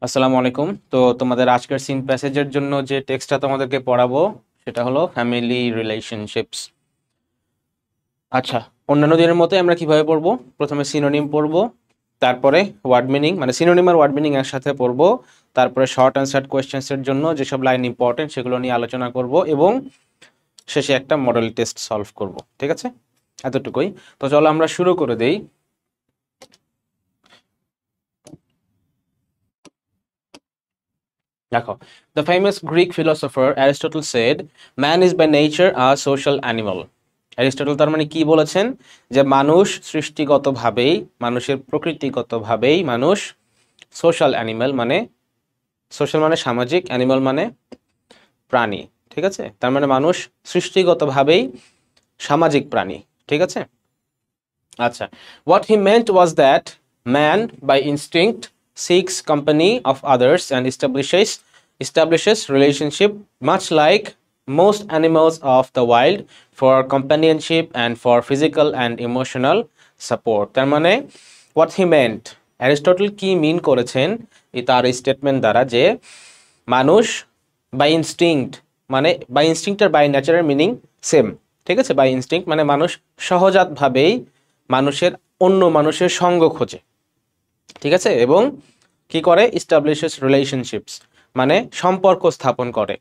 আসসালামু আলাইকুম। তো তোমাদের আজকের সিন প্যাসেজের জন্য যে টেক্সটটা তোমাদেরকে পড়াবো সেটা হলো ফ্যামিলি রিলেশনশিপস। আচ্ছা, অন্যান্য দিনের মতো আমরা কিভাবে পড়বো? প্রথমে সিনোনিম পড়বো, তারপরে ওয়ার্ড মিনিং, মানে সিনোনিম আর ওয়ার্ড মিনিং একসাথে পড়বো, তারপরে শর্ট অ্যান্সার্ড কোয়েশ্চেন্সের জন্য যেসব লাইন ইম্পর্টেন্ট সেগুলো নিয়ে আলোচনা করব এবং শেষে একটা মডেল টেস্ট সলভ করব। ঠিক আছে, এতটুকুই। তো চলো আমরা শুরু করে দেই। দেখো, the famous Greek philosopher Aristotle said, man is by nature a social animal. Aristotle তার মানে কি বলেছেন? যে মানুষ সৃষ্টিগতভাবেই, মানুষের প্রকৃতিগতভাবেই মানুষ সোশ্যাল অ্যানিমাল, মানে সোশ্যাল মানে সামাজিক, অ্যানিমাল মানে প্রাণী। ঠিক আছে, তার মানে মানুষ সৃষ্টিগতভাবেই সামাজিক প্রাণী। ঠিক আছে, আচ্ছা, what he meant was that man by instinct seeks company of others and establishes relationship much like most animals of the wild for companionship and for physical and emotional support. তার মানে what he meant, অ্যারিস্টটল কি মিন করেছেন এই তার statement দ্বারা, যে মানুষ by instinct, মানে বাই ইনস্টিংক্ট আর বাই ন্যাচারের মিনিং সেম। ঠিক আছে, বাই ইনস্টিংক্ট মানে মানুষ সহজাতভাবেই মানুষের অন্য মানুষের সঙ্গ খোঁজে। ঠিক আছে, এবং কি করে? ইস্টাবলিশেস রিলেশনশিপস মানে সম্পর্ক স্থাপন করে।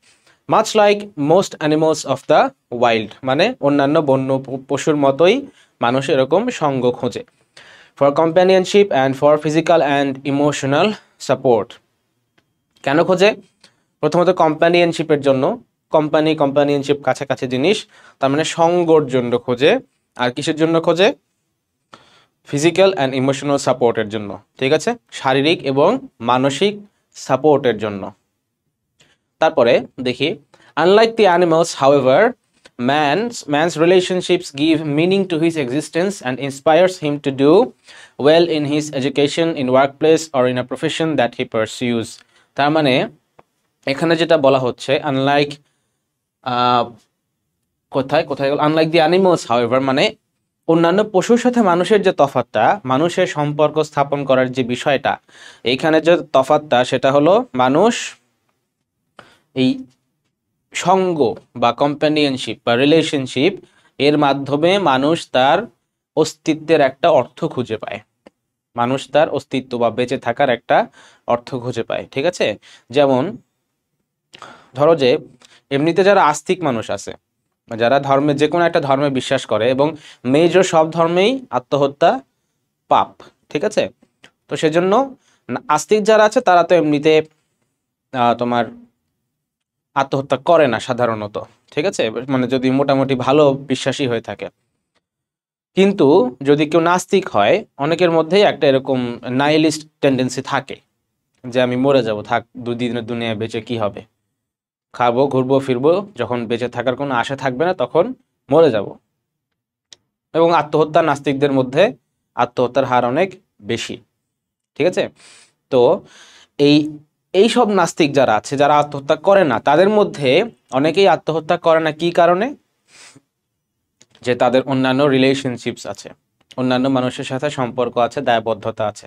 Much like most animals of the wild মানে অন্যান্য বন্য পশুর মতোই মানুষ এরকম সঙ্গ খোঁজে। For companionship and for physical and emotional support. কেন খোঁজে? প্রথমত কম্প্যানিয়নশিপের জন্য, কম্পানিয়নশিপ কাছাকাছি জিনিস, তার মানে সঙ্গর জন্য খোঁজে। আর কিসের জন্য খোঁজে? ফিজিক্যাল অ্যান্ড ইমোশনাল সাপোর্টের জন্য। ঠিক আছে, শারীরিক এবং মানসিক সাপোর্টের জন্য। তারপরে দেখি, unlike the animals however man's relationships give meaning to his existence and inspires him to do well in his education, in workplace or in a profession that he pursues. তার মানে এখানে যেটা বলা হচ্ছে, আনলাইক কোথায় আনলাইক দি অ্যানিমালস হাউএভার মানে অন্যান্য পশুর সাথে মানুষের যে তফাৎটা, মানুষের সম্পর্ক স্থাপন করার যে বিষয়টা, এইখানে যে তফাৎটা সেটা হলো মানুষ এই সঙ্গ বা কম্প্যানিয়নশিপ বা রিলেশনশিপ এর মাধ্যমে মানুষ তার অস্তিত্বের একটা অর্থ খুঁজে পায়। মানুষ তার অস্তিত্ব বা বেঁচে থাকার একটা অর্থ খুঁজে পায়। ঠিক আছে, যেমন ধরো যে এমনিতে যারা আস্তিক মানুষ আছে, যারা ধর্মে, যে কোনো একটা ধর্মে বিশ্বাস করে, এবং মেজর সব ধর্মেই আত্মহত্যা পাপ। ঠিক আছে, তো সেজন্য আস্তিক যারা আছে তারা তো এমনিতে তোমার আত্মহত্যা করে না সাধারণত। ঠিক আছে, মানে যদি মোটামুটি ভালো বিশ্বাসী হয়ে থাকে। কিন্তু যদি কেউ নাস্তিক হয়, অনেকের মধ্যেই একটা এরকম নাইলিস্ট টেন্ডেন্সি থাকে যে আমি মরে যাব, থাক দুদিনের দুনিয়ায় বেঁচে কি হবে, খাবো ঘুরবো ফিরবো, যখন বেঁচে থাকার কোনো আশা থাকবে না তখন মরে যাব। এবং আত্মহত্যা, নাস্তিকদের মধ্যে আত্মহত্যার হার অনেক বেশি। ঠিক আছে, তো এই এই সব নাস্তিক যারা আছে, যারা আত্মহত্যা করে না, তাদের মধ্যে অনেকেই আত্মহত্যা করে না কি কারণে? যে তাদের অন্যান্য রিলেশনশিপস আছে, অন্যান্য মানুষের সাথে সম্পর্ক আছে, দায়বদ্ধতা আছে।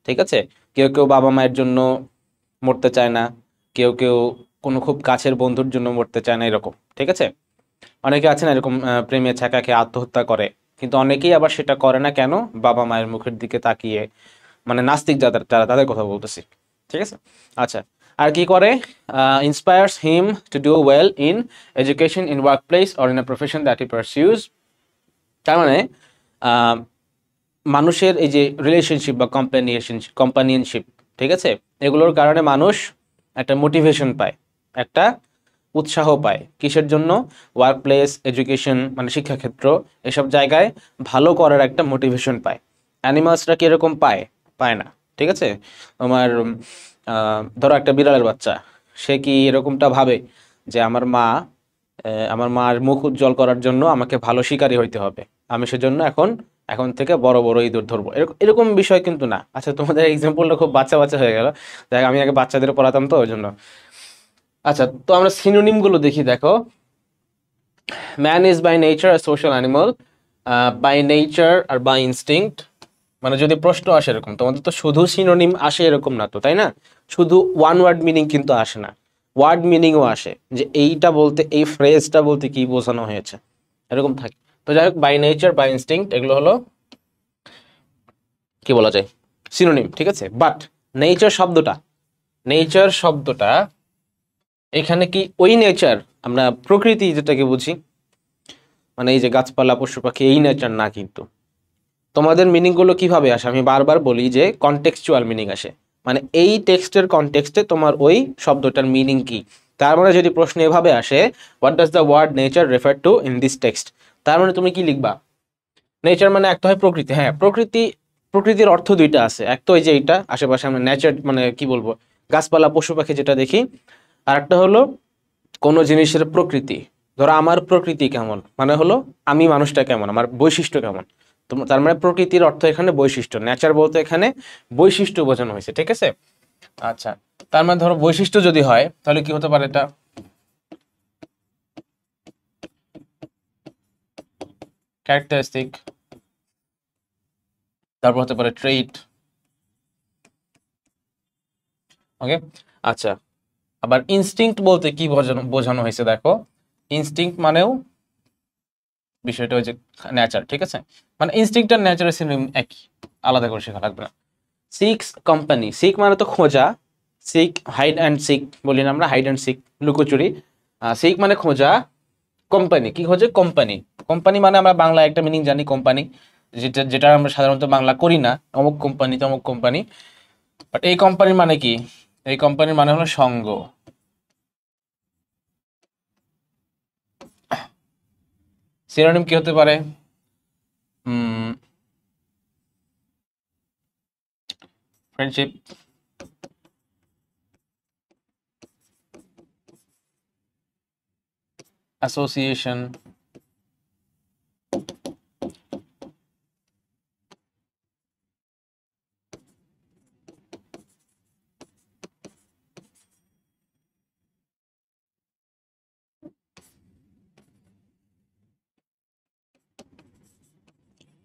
ঠিক আছে, কেউ কেউ বাবা মায়ের জন্য মরতে চায় না, কেউ কেউ কোনো খুব কাছের বন্ধুর জন্য মরতে চায় না, এরকম। ঠিক আছে, অনেকে আছে না এরকম প্রেমে ছ্যাঁকা খেয়ে আত্মহত্যা করে, কিন্তু অনেকেই আবার সেটা করে না কেন? বাবা মায়ের মুখের দিকে তাকিয়ে, মানে নাস্তিক যারা তাদের কথা বলতেছি। ঠিক আছে, আচ্ছা, আর কি করে? Inspires him to do well in education, in work place or in a profession that he pursues. তার মানে মানুষের এই যে রিলেশনশিপ বা কম্পানিয়নশিপ, ঠিক আছে, এগুলোর কারণে মানুষ একটা মোটিভেশন পায়, একটা উৎসাহ পায়। কিসের জন্য? ওয়ার্ক প্লেস, এডুকেশন মানে শিক্ষাক্ষেত্র, এসব জায়গায় ভালো করার একটা মোটিভেশন পায়। অ্যানিমালসরা কীরকম পায়? পায় না। ঠিক আছে, তোমার ধরো একটা বিড়ালের বাচ্চা, সে কি এরকমটা ভাবে যে আমার মার মুখ উজ্জ্বল করার জন্য আমাকে ভালো শিকারী হইতে হবে, আমি সেজন্য এখন থেকে বড় বড় ইঁদুর ধরবো, এরকম বিষয় কিন্তু না। আচ্ছা, তোমাদের এক্সাম্পলটা খুব বাচ্চা বাচ্চা হয়ে গেল, দেখ আমি আগে বাচ্চাদের পড়াতাম তো ওই জন্য। আচ্ছা, তো আমরা সিনোনিম গুলো দেখি। দেখো, man is by nature a social animal, by nature আর বাই ইনস্টিংক্ট মানে যদি প্রশ্ন আসে এরকম, তোমাদের তো শুধু সিনোনিম আসে এরকম না তো, তাই না? শুধু ওয়ান ওয়ার্ড মিনিং কিন্তু আসে না, ওয়ার্ড মিনিংও আসে, যে এইটা বলতে, এই ফ্রেজটা বলতে কি বোঝানো হয়েছে, এরকম থাকে। তো যাই হোক, বাই নেচার, বাই ইনস্টিংক্ট, এগুলো হলো কি বলা যায়, সিনোনিম, ঠিক আছে। বাট নেচার শব্দটা এখানে কি ওই নেচার, আমরা প্রকৃতি যেটাকে বুঝি, মানে এই যে গাছপালা পশু পাখি, এই নেচার না কিন্তু। তোমাদের মিনিং গুলো কিভাবে আসে, আমি বারবার বলি যে কনটেক্সচুয়াল মিনিং আসে, মানে এই টেক্সটের কনটেক্সটে তোমার ওই শব্দটার মিনিং কি। তার মানে যদি প্রশ্ন এভাবে আসে, what does the word nature refer to in this text, তার মানে তুমি কি লিখবা? নেচার মানে একটা হয় প্রকৃতি, হ্যাঁ প্রকৃতি, প্রকৃতির অর্থ দুইটা আছে, এক তো এই যে এইটা আশেপাশে আমরা নেচার মানে কি বলবো, গাছপালা পশু পাখি যেটা দেখি, আর একটা হলো কোনো জিনিসের প্রকৃতি। ধরো আমার প্রকৃতি কেমন, মানে হলো আমি মানুষটা কেমন, আমার বৈশিষ্ট্য কেমন। তো তার মানে প্রকৃতির অর্থ এখানে বৈশিষ্ট্য, নেচার বলতে এখানে বৈশিষ্ট্য বোঝানো হয়েছে, ঠিক আছে। আচ্ছা, তার মানে ধরো বৈশিষ্ট্য যদি হয় তাহলে কি হতে পারে, এটা ক্যারেক্টারিস্টিক, তারপর হতে পারে ট্রেইট। ওকে, আচ্ছা, আবার ইনস্টিংক্ট বলতে কি বোঝানো বোঝানো হয়েছে দেখো, ইনস্টিংক্ট মানেও বিষয়টা হচ্ছে নেচার, ঠিক আছে। মানে ইনস্টিংক্ট আর নেচারের সিনোনিম একই, আলাদা করে শেখা লাগবে না। সিক্স কোম্পানি, সিক মানে তো খোঁজা, সিক হাইড অ্যান্ড সিক বলি না আমরা, হাইড অ্যান্ড সিক লুকোচুরি। সিক মানে খোঁজা, কোম্পানি কি খোঁজে, কোম্পানি। কোম্পানি মানে আমরা বাংলা একটা মিনিং জানি কোম্পানি, যেটা যেটা আমরা সাধারণত বাংলা করি না, অমুক কোম্পানি তমুক কোম্পানি। বাট এই কোম্পানির মানে কি, এই কোম্পানির মানে হলো সঙ্গ। সিনোনিম কি হতে পারে, ফ্রেন্ডশিপ, অ্যাসোসিয়েশন,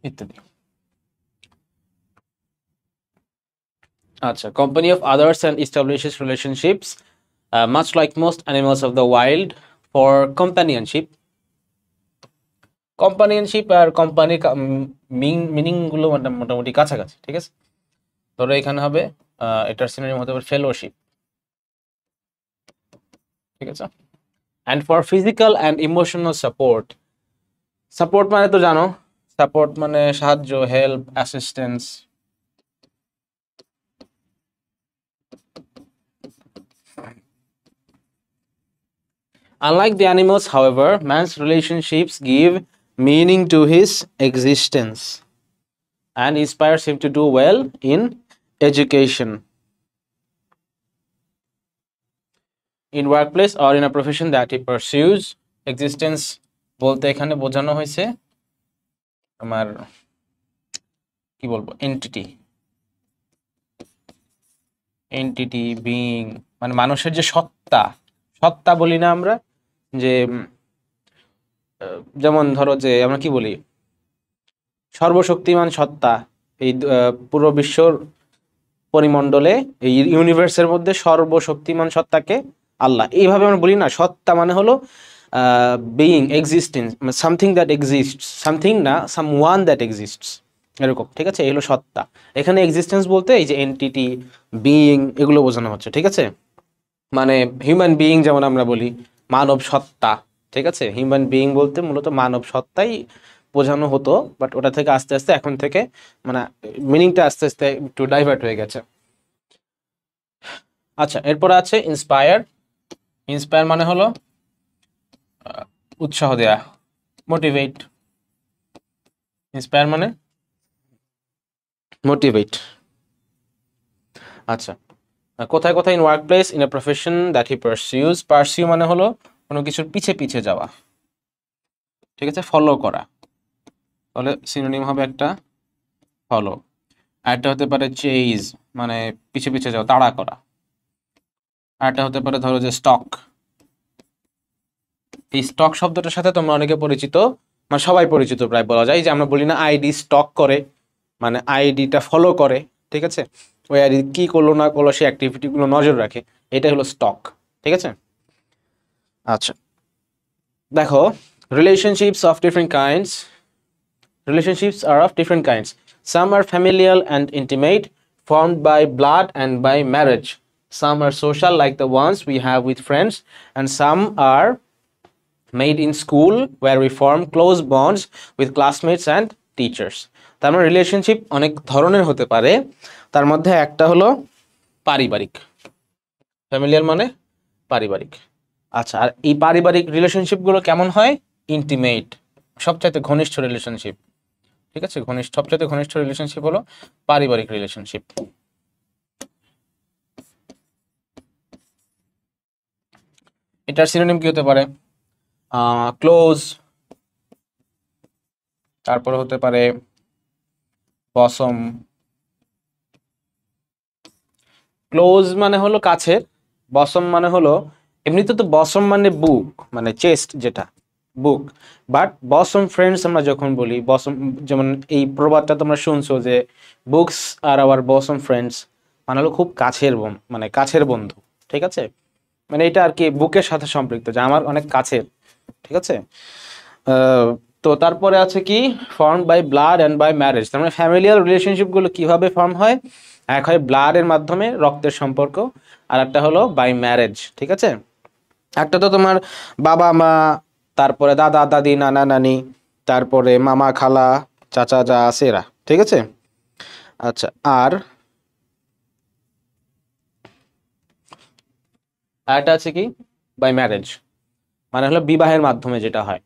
ইত্যাদি। আচ্ছা, company of others and establishes relationships much like most animals of the wild for companionship. Companionship আর কোম্পানি মিনিং গুলো মোটামুটি কাছাকাছি, ঠিক আছে। ধরো এখানে হবে এটার সিনোনিম হতে পারে ফেলোশিপ, ঠিক আছে। And for physical and emotional support, support মানে তো জানো, সাপোর্ট মানে সাহায্য, help, assistance. Unlike the animals, however, man's relationships give meaning to his existence and inspires him to do well in education, in workplace or in a profession that he pursues. Existence বলতে এখানে বোঝানো হয়েছে আমার কি বলবো, entity being, মানে মানুষের যে সত্তা, সত্তা বলি না আমরা, যে যেমন ধরো যে আমরা কি বলি, সর্বশক্তিমান সত্তা, এই পুরো বিশ্বর পরিমণ্ডলে, এই ইউনিভার্সের মধ্যে সর্বশক্তিমান সত্তাকে আল্লাহ, এইভাবে আমরা বলি না। সত্তা মানে হলো being, existence, something that exists, something না সাম ওয়ান দ্যাট এক্সিস্টস, এরকম, ঠিক আছে। এই হলো সত্তা। এখানে এক্সিস্টেন্স বলতে এই যে এন্টিটি, বিইং, এগুলো বোঝানো হচ্ছে, ঠিক আছে। মানে হিউম্যান বিইং যেমন আমরা বলি মানব সত্তা, ঠিক আছে। হিউম্যান বিইং বলতে মূলত মানব সত্তাই বোঝানো হতো, বাট ওটা থেকে আস্তে আস্তে এখন থেকে মানে মিনিংটা আস্তে আস্তে একটু ডাইভার্ট হয়ে গেছে। আচ্ছা, এরপর আছে ইন্সপায়ার। ইন্সপায়ার মানে হলো উৎসাহ দেয়া, মোটিভেট। ইন্সপায়ার মানে মোটিভেট। আচ্ছা, কোথায় কোথায়, in work place, in a profession that he pursues. Pursue মানে হলো কোনো কিছুর পিছে পিছে যাওয়া, ঠিক আছে, ফলো করা। তাহলে সিনোনিম হবে একটা ফলো। আরেকটা হতে পারে চেইজ, মানে পিছে পিছে যাওয়া, তাড়া করা। আরেকটা হতে পারে ধরো যে স্টক। এই স্টক শব্দটার সাথে তোমরা অনেকে পরিচিত, মানে সবাই পরিচিত প্রায় বলা যায়, যে আমরা বলি না আইডি স্টক করে, মানে আইডিটা ফলো করে, ঠিক আছে, ওই আইডি কি করলো না করলো সেই অ্যাক্টিভিটিগুলো নজর রাখে, এটা হলো স্টক, ঠিক আছে। আচ্ছা দেখো, relationships of different kinds. Relationships are of different kinds. Some are familial and intimate, formed by blood and by marriage. Some are social, like the ones we have with friends, and some are made in school, where we form close bonds with classmates and teachers. তার মানে relationship অনেক ধরনের হতে পারে, তার মধ্যে একটা হলো পারিবারিক। ফ্যামিলিয়ার মানে পারিবারিক। আচ্ছা, আর এই পারিবারিক রিলেশনশিপগুলো কেমন হয়? ইন্টিমেট, সবচাইতে ঘনিষ্ঠ রিলেশনশিপ, ঠিক আছে, সবচাইতে ঘনিষ্ঠ রিলেশনশিপ হলো পারিবারিক রিলেশনশিপ। এটার সিনোনিম কি হতে পারে? ক্লোজ, তারপরে হতে পারে বসম। ক্লোজ মানে হলো কাছের, বসম মানে হলো, এমনিতে তো বসম মানে বুক, মানে চেস্ট যেটা, বুক, বাট বসম ফ্রেন্ডস আমরা যখন বলি, বসম, যেমন এই প্রবাদটা তোমরা শুনছো যে books are hour Vasam friends, মানে হলো খুব কাছের মানে কাছের বন্ধু, ঠিক আছে, মানে এটা আর কি বুকের সাথে সম্পৃক্ত, যে আমার অনেক কাছের, ঠিক আছে। তো তারপরে আছে কি, form by blood and by marriage. তার মানে ফ্যামিলিয়াল রিলেশনশিপগুলো কিভাবে ফর্ম হয়? এক হয় ব্লাডের মাধ্যমে, রক্তের সম্পর্ক, আর একটা হলো বাই ম্যারেজ, ঠিক আছে। একটা তো তোমার বাবা মা, তারপরে দাদা দাদি, নানা নানি, তারপরে মামা খালা, চাচা যা আছে এরা, ঠিক আছে। আচ্ছা, আর একটা আছে কি, বাই ম্যারেজ, মানে হলো বিবাহের মাধ্যমে যেটা হয়।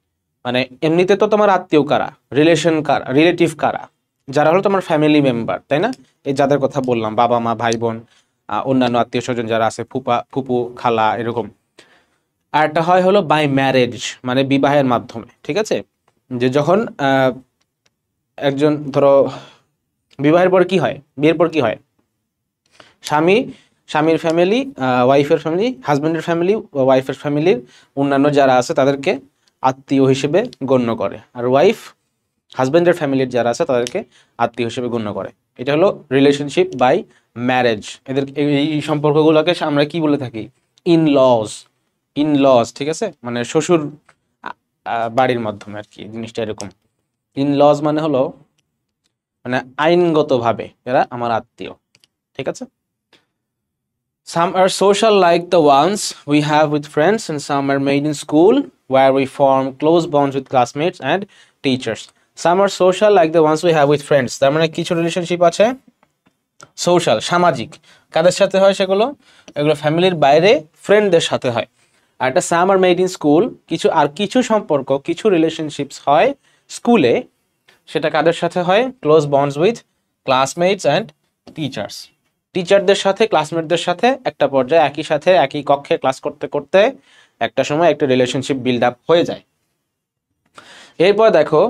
মানে এমনিতে তো তোমার আত্মীয় কারা, রিলেশন কারা, রিলেটিভ কারা, যারা হলো তোমার ফ্যামিলি মেম্বার, তাই না, এই যাদের কথা বললাম, বাবা মা ভাই বোন, অন্যান্য আত্মীয় স্বজন যারা আছে, ফুপা ফুপু খালা এরকম। আর একটা হয় হলো বাই ম্যারেজ, মানে বিবাহের মাধ্যমে, ঠিক আছে, যে যখন একজন ধরো বিবাহের পর কি হয়, বিয়ের পর কি হয়, স্বামীর ফ্যামিলি, ওয়াইফের ফ্যামিলি, হাজব্যান্ডের ফ্যামিলি, ওয়াইফের ফ্যামিলির অন্যান্য যারা আছে তাদেরকে আত্মীয় হিসেবে গণ্য করে, আর ওয়াইফ হাজব্যান্ডের ফ্যামিলির যারা আছে তাদেরকে আত্মীয় হিসেবে গণ্য করে। এটা হলো রিলেশনশিপ বাই ম্যারেজ। এদের এই সম্পর্কগুলোকে আমরা কি বলে থাকি? ইন লজ, ঠিক আছে, মানে শ্বশুর বাড়ির মাধ্যমে আর কি, জিনিসটা এরকম। ইন লজ মানে হলো মানে আইনগতভাবে এরা আমার আত্মীয়, ঠিক আছে। Some are social, like the ones we have with friends, and some are made in school, where we form close bonds with classmates and teachers. Some are social, like the ones we have with friends. তার মানে কিছু relationship আছে social, সামাজিক, কাদের সাথে হয় সেগুলো? এগুলো ফ্যামিলির বাইরে ফ্রেন্ডদের সাথে হয়। আর একটা সাম আর মেড ইন স্কুল, কিছু সম্পর্ক, কিছু রিলেশনশিপস হয় স্কুলে, সেটা কাদের সাথে হয়? Close bonds with classmates and teachers. টিচারদের সাথে, ক্লাসমেটদের সাথে একটা পর্যায়ে একই সাথে একই কক্ষে ক্লাস করতে করতে একটা সময় একটা রিলেশনশিপ বিল্ড আপ হয়ে যায়। এরপর দেখো,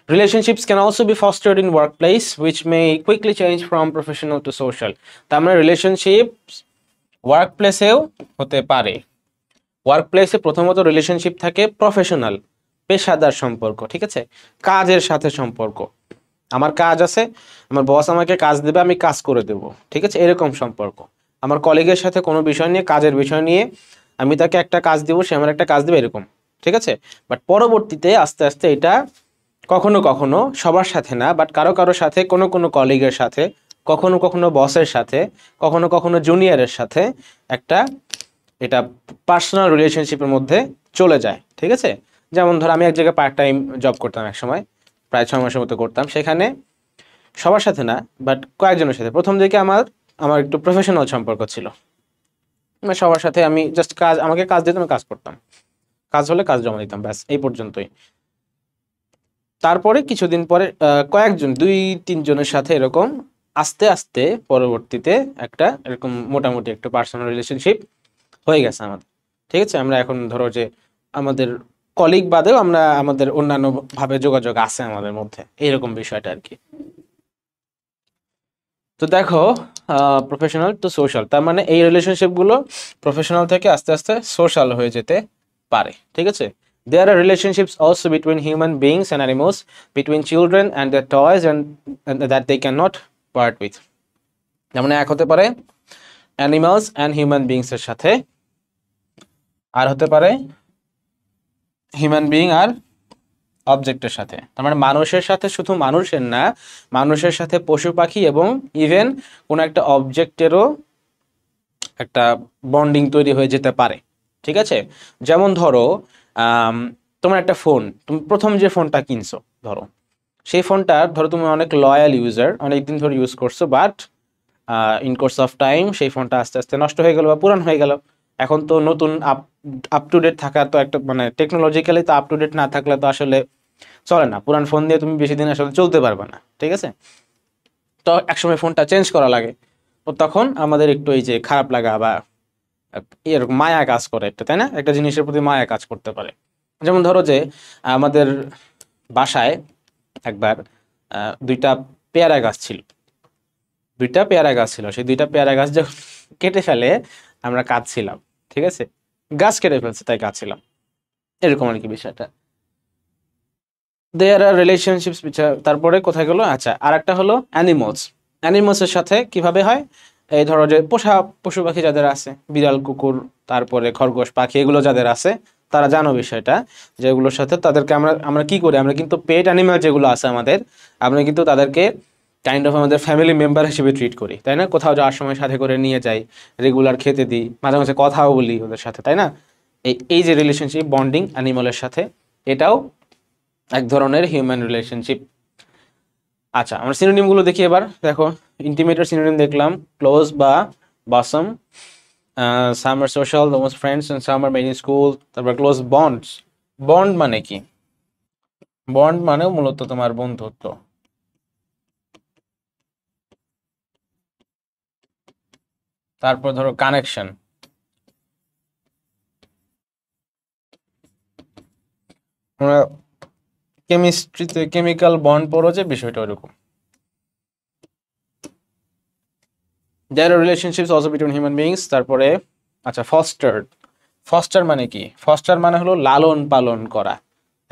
relationships can also be fostered in workplace, which may quickly change from professional to social. তার মানে রিলেশনশিপ ওয়ার্কপ্লেসেও হতে পারে। ওয়ার্কপ্লেসে প্রথমত রিলেশনশিপ থাকে প্রফেশনাল, পেশাদার সম্পর্ক, ঠিক আছে, কাজের সাথে সম্পর্ক, আমার কাজ আছে, আমার বস আমাকে কাজ দেবে, আমি কাজ করে দেব, ঠিক আছে, এরকম সম্পর্ক। আমার কলিগের সাথে কোনো বিষয় নিয়ে, কাজের বিষয় নিয়ে আমি তাকে একটা কাজ দেবো, সে আমার একটা কাজ দেবে, এরকম, ঠিক আছে। বাট পরবর্তীতে আস্তে আস্তে এটা কখনো কখনো সবার সাথে না, বাট কারো কারো সাথে, কোনো কোনো কলিগের সাথে, কখনো কখনো বসের সাথে, কখনো কখনো জুনিয়রের সাথে একটা এটা পার্সোনাল রিলেশনশিপের মধ্যে চলে যায়, ঠিক আছে। যেমন ধর আমি এক জায়গায় পার্ট টাইম জব করতাম এক সময়, প্রায় 6 মাসের মতো করতাম, সেখানে সবার সাথে না, বাট কয়েকজনের সাথে প্রথম দিকে আমার একটু প্রফেশনাল সম্পর্ক ছিল, মানে সবার সাথে আমি জাস্ট আমাকে কাজ দিতাম, আমি কাজ করতাম, কাজ হলে কাজ জমা দিতাম, ব্যাস এই পর্যন্তই। তারপরে কিছুদিন পরে কয়েকজন, 2-3 জনের সাথে এরকম আস্তে আস্তে পরবর্তীতে একটা এরকম মোটামুটি একটা পার্সোনাল রিলেশনশিপ হয়ে গেছে আমাদের, ঠিক আছে। আমরা এখন ধরো যে আমাদের কলিগ বাদেও আমরা আমাদের অন্যান্য ভাবে যোগাযোগ আছে আমাদের মধ্যে, এইরকম বিষয়টা আর কি। তো দেখো, প্রফেশনাল টু সোশ্যাল, তার মানে এই রিলেশনশিপগুলো প্রফেশনাল থেকে আস্তে আস্তে সোশ্যাল হয়ে যেতে পারে, ঠিক আছে। There are relationships also between human beings and animals, between children and their toys, and that they cannot part with. যেমন এক হতে পারে অ্যানিমালস অ্যান্ড হিউম্যান বিংস এর সাথে, আর হতে পারে হিউম্যান বিং আর অবজেক্টের সাথে। তার মানে মানুষের সাথে, শুধু মানুষের না, মানুষের সাথে পশু পাখি এবং ইভেন কোনো একটা অবজেক্টেরও একটা বন্ডিং তৈরি হয়ে যেতে পারে। ঠিক আছে, যেমন ধরো তোমার একটা ফোন, তুমি প্রথম যে ফোনটা কিনছো ধরো, সেই ফোনটা ধরো তুমি অনেক লয়াল ইউজার, অনেকদিন ধরে ইউজ করছো, but in course of time সেই ফোনটা আস্তে আস্তে নষ্ট হয়ে গেল বা পুরান হয়ে গেল। এখন তো নতুন আপ টু ডেট থাকা তো একটা মানে টেকনোলজিক্যালি তো আপ টু ডেট না থাকলে তো আসলে চলে না, পুরান ফোন দিয়ে তুমি বেশি দিন আসলে চলতে পারবে না। ঠিক আছে, তো একসময় ফোনটা চেঞ্জ করা লাগে, তো তখন আমাদের একটু এই যে খারাপ লাগা বা এরকম মায়া কাজ করে একটা, তাই না? একটা জিনিসের প্রতি মায়া কাজ করতে পারে। যেমন ধরো যে আমাদের বাসায় একবার দুইটা পেয়ারা গাছ ছিল, সেই দুইটা পেয়ারা গাছ যখন কেটে ফেলে আমরা কাঁদছিলাম। ঠিক আছে, গাছ কেটে ফেলছে তাই কাঁদছিলাম, এরকম আর কি বিষয়টা। দেয়ার আর রিলেশনশিপস। তারপরে কোথায় গেলো, আচ্ছা আর একটা হলো অ্যানিমালসের সাথে কিভাবে হয়, এই ধরো যে পোষা পশু পাখি যাদের আছে, বিড়াল কুকুর তারপরে খরগোশ পাখি এগুলো যাদের আছে, তারা জানো বিষয়টা, যেগুলোর সাথে তাদেরকে আমরা আমরা কি করি, আমরা কিন্তু পেট অ্যানিমাল যেগুলো আছে আমাদের, আমরা কিন্তু তাদেরকে কাইন্ড অফ আমাদের ফ্যামিলি মেম্বার হিসেবে ট্রিট করি, তাই না? কোথাও যাওয়ার সময় সাথে করে নিয়ে যাই, রেগুলার খেতে দিই, মাঝে মাঝে কথাও বলি ওদের সাথে, তাই না? এই যে রিলেশনশিপ বন্ডিং অ্যানিমালের সাথে, এটাও এক ধরনের হিউম্যান রিলেশনশিপ। আচ্ছা আমরা সিনোনিমগুলো দেখি এবার। দেখো ইন্টিমেটের সিনোনিম দেখলাম ক্লোজ বা bosom, some are social, the most friends and some are made in school. তারপর ক্লোজ বন্ডস, বন্ড মানে কি? বন্ড মানে মূলত তোমার বন্ধুত্ব। তারপর ধরো কানেকশন, আমরা কেমিস্ট্রিতে কেমিক্যাল বন্ড পড়ো যে বিষয়টা ওরকম। There are relationships also between human beings. তারপরে আচ্ছা ফস্টার মানে কি? ফস্টার মানে হলো লালন পালন করা,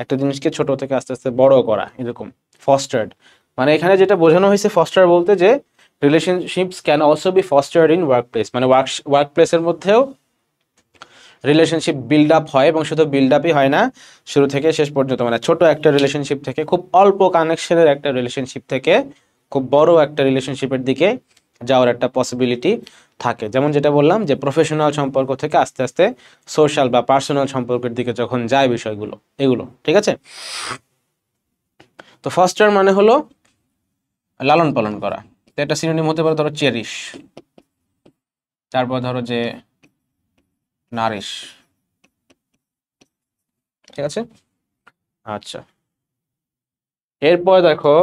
একটা জিনিসকে ছোট থেকে আস্তে আস্তে বড় করা, এরকম ফস্টার্ড। মানে এখানে যেটা বোঝানো হয়েছে ফস্টার বলতে, যে relationships can also be fostered in work place, মানে ওয়ার্ক প্লেসের মধ্যেও রিলেশনশিপ বিল্ড আপ হয়, এবং শুধু বিল্ড আপই হয় না, শুরু থেকে শেষ পর্যন্ত, মানে ছোট একটা রিলেশনশিপ থেকে, খুব অল্প কানেকশনের একটা রিলেশনশিপ থেকে খুব বড় একটা রিলেশনশিপের দিকে যাওয়ার একটা পসিবিলিটি থাকে। যেমন যেটা বললাম যে প্রফেশনাল সম্পর্ক থেকে আস্তে আস্তে সোশ্যাল বা পার্সোনাল সম্পর্কের দিকে যখন যায় বিষয়গুলো, এগুলো ঠিক আছে। তো ফস্টার মানে হলো লালন পালন করা, তো এটা সিনোনিম হতে পারে ধরো চেরিশ, তারপর ধরো যে নারিশ। ঠিক আছে, আচ্ছা এরপর দেখো